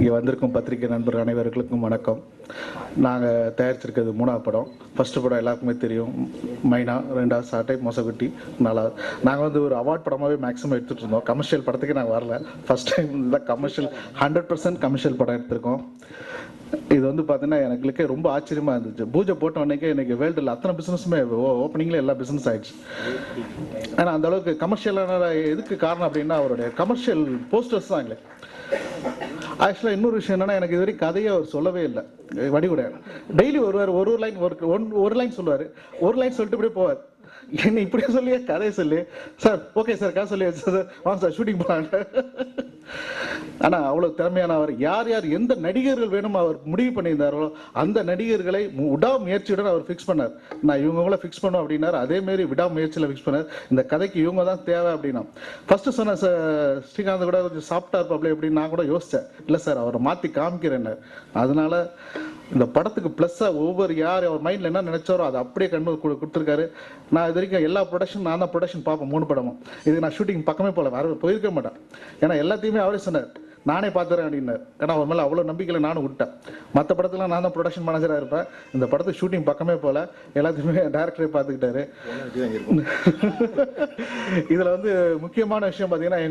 இங்கே வந்திருக்கும் பத்திரிகை நண்பர்கள் அனைவர்களுக்கும் வணக்கம். நாங்கள் தயாரிச்சிருக்கிறது 3வது படம். ஃபஸ்ட்டு படம் எல்லாருக்குமே தெரியும், மைனா. 2வது சாட்டை, மொசகுட்டி. 4வது நாங்கள் வந்து ஒரு அவார்ட் படமாகவே மேக்ஸிமம் எடுத்துகிட்டு இருந்தோம். கமர்ஷியல் படத்துக்கு நாங்கள் வரல. ஃபஸ்ட் டைம் தான் கமர்ஷியல் 100% கமர்ஷியல் படம் எடுத்திருக்கோம். இது வந்து பார்த்தீங்கன்னா எங்களுக்கே ரொம்ப ஆச்சரியமாக இருந்துச்சு. பூஜை போட்ட உடனே இன்னைக்கு வேர்ல்டில் அத்தனை பிஸ்னஸுமே ஓப்பனிங்கில் எல்லா பிஸ்னஸ் ஆயிடுச்சு. ஆனால் அந்த அளவுக்கு கமர்ஷியலான எதுக்கு காரணம் அப்படின்னா அவருடைய கமர்ஷியல் போஸ்டர்ஸ் தான். எங்களுக்கு ஆக்சுவலாக இன்னொரு விஷயம் என்னன்னா, எனக்கு இது வரைக்கும் கதையை அவர் சொல்லவே இல்லை. வடிவுடைய டெய்லி வருவார், ஒரு லைன் சொல்லுவார், ஒரு லைன் சொல்லிட்டு இப்படியே போவார். என்ன இப்படியே சொல்லியே கதையை சொல்லி, சார் ஓகே சார் கதை சொல்லி சார் வாங்க சார் ஷூட்டிங் போகலான்ட்டு. ஆனால் அவ்வளோ திறமையான அவர். யார் யார் எந்த நடிகர்கள் வேணும் அவர் முடிவு பண்ணியிருந்தாரோ அந்த நடிகர்களை விடாமுயற்சியுடன் அவர் ஃபிக்ஸ் பண்ணார். நான் இவங்கள ஃபிக்ஸ் பண்ணும் அப்படின்னாரு. அதேமாரி விடாமுயற்சியில் ஃபிக்ஸ் பண்ணார். இந்த கதைக்கு இவங்க தான் தேவை அப்படின்னா. ஃபர்ஸ்ட் சொன்ன ஸ்ரீகாந்த் கூட கொஞ்சம் சாஃப்டா இருப்பாப்ல அப்படின்னு நான் கூட யோசித்தேன். இல்லை சார் அவரை மாற்றி காமிக்கிறேன்னு. அதனால இந்த படத்துக்கு ப்ளஸ்ஸாக ஒவ்வொரு யார் அவர் மைண்டில் என்ன நினைச்சாரோ அதை அப்படியே கண்டு கொடுத்துருக்காரு. நான் இது வரைக்கும் எல்லா ப்ரொடக்ஷன் நான் தான் ப்ரொடக்ஷன் பார்ப்பேன். 3 படமும் இதுக்கு நான் ஷூட்டிங் பக்கமே போகல, வர போயிருக்க மாட்டேன். ஏன்னா எல்லாத்தையுமே அவரே சொன்னார், நானே பார்த்துறேன் அப்படின்னார். ஏன்னா அவர் மேலே அவ்வளோ நம்பிக்கையில் நானும் விட்டேன். மற்ற படத்துலாம் நான் தான் ப்ரொடக்ஷன் மேனேஜராக இருப்பேன். இந்த படத்துக்கு ஷூட்டிங் பக்கமே போகல, எல்லாத்தையுமே டைரக்டரே பார்த்துக்கிட்டாரு. இதில் வந்து முக்கியமான விஷயம் பார்த்தீங்கன்னா,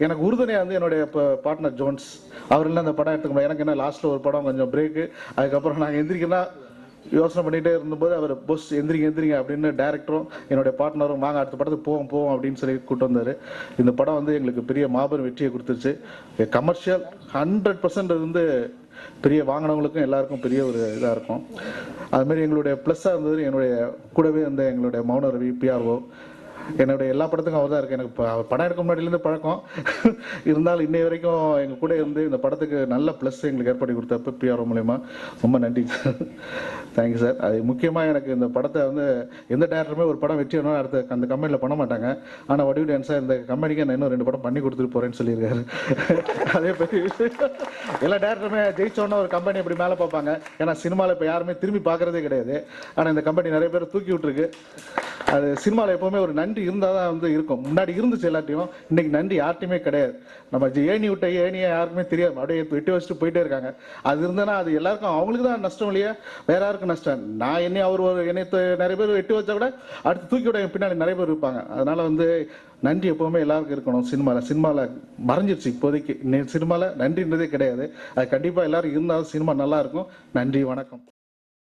எனக்கு உறுதுணையாக வந்து என்னுடைய பார்ட்னர் ஜோன்ஸ். அவர் இல்லை அந்த படம் எடுத்துக்க முடியாது. எனக்கு என்ன லாஸ்ட்டில் ஒரு படம் கொஞ்சம் பிரேக்கு. அதுக்கப்புறம் நாங்கள் எந்திரிக்கலாம் யோசனை பண்ணிகிட்டே இருந்தபோது அவர் போஸ் எந்திரிங்க அப்படின்னு டைரக்டரும் என்னுடைய பார்ட்னரும் வாங்க அடுத்த படத்துக்கு போவோம் அப்படின்னு சொல்லி கூப்பிட்டு வந்தார். இந்த படம் வந்து எங்களுக்கு பெரிய மாபெரும் வெற்றியை கொடுத்துருச்சு. கமர்ஷியல் 100% வந்து பெரிய வாங்கினவங்களுக்கும் எல்லாருக்கும் பெரிய ஒரு இதாக இருக்கும். அதுமாரி எங்களுடைய ப்ளஸ்ஸாக இருந்தது என்னுடைய கூடவே இருந்த எங்களுடைய மௌன ரவி பிஆர்ஓ. என்னுடைய எல்லா படத்துக்கும் அவர் தான் இருக்கு. எனக்கு அவர் படம் எடுக்க முன்னாடியிலேருந்து பழக்கம் இருந்தாலும் இன்னை வரைக்கும் எங்கள் கூட இருந்து இந்த படத்துக்கு நல்ல ப்ளஸ் எங்களுக்கு ஏற்படுத்தி கொடுத்தப்ப பிஆர்ஓ மூலயமா ரொம்ப நன்றி சார். Thank you sir. அது முக்கியமாக எனக்கு இந்த படத்தை வந்து எந்த டேரக்டருமே ஒரு படம் வெற்றி வேணும் அடுத்த அந்த கம்பெனியில் பண்ண மாட்டாங்க. ஆனால் வடிவு டான்ஸாக இந்த கம்பெனிக்கு நான் இன்னும் 2 படம் பண்ணி கொடுத்துட்டு போகிறேன்னு சொல்லியிருக்காரு. அதே பற்றி எல்லா டேரக்டருமே ஜெயிச்சோன்னா ஒரு கம்பெனி இப்படி மேலே பார்ப்பாங்க. ஏன்னா சினிமாவில் இப்போ யாருமே திரும்பி பார்க்குறதே கிடையாது. ஆனால் இந்த கம்பெனி நிறைய பேர் தூக்கி விட்டுருக்கு. அது சினிமாவில் எப்போவுமே ஒரு நன்றி இருந்தால் தான் வந்து இருக்கும். முன்னாடி இருந்துச்சு எல்லாத்தையும், இன்னைக்கு நன்றி யார்ட்டையுமே கிடையாது. நம்ம ஏணி விட்ட ஏணியை யாருக்குமே தெரியாது, அப்படியே வெட்டி வச்சுட்டு போயிட்டே இருக்காங்க. அது இருந்ததுன்னா அது எல்லாருக்கும் அவங்களுக்கு தான் நஷ்டம் இல்லையா, வேற யாருக்கும் நஷ்டம். நான் அவர் என்னை நிறைய பேர் வெட்டி வச்சா கூட அடுத்து தூக்கி விட பின்னாடி நிறைய பேர் இருப்பாங்க. அதனால வந்து நன்றி எப்போவுமே எல்லாருக்கும் இருக்கணும். சினிமாவில் மறைஞ்சிருச்சு இப்போதைக்கு. சினிமாவில் நன்றின்றதே கிடையாது. அது கண்டிப்பாக எல்லாரும் இருந்தாலும் சினிமா நல்லா இருக்கும். நன்றி, வணக்கம்.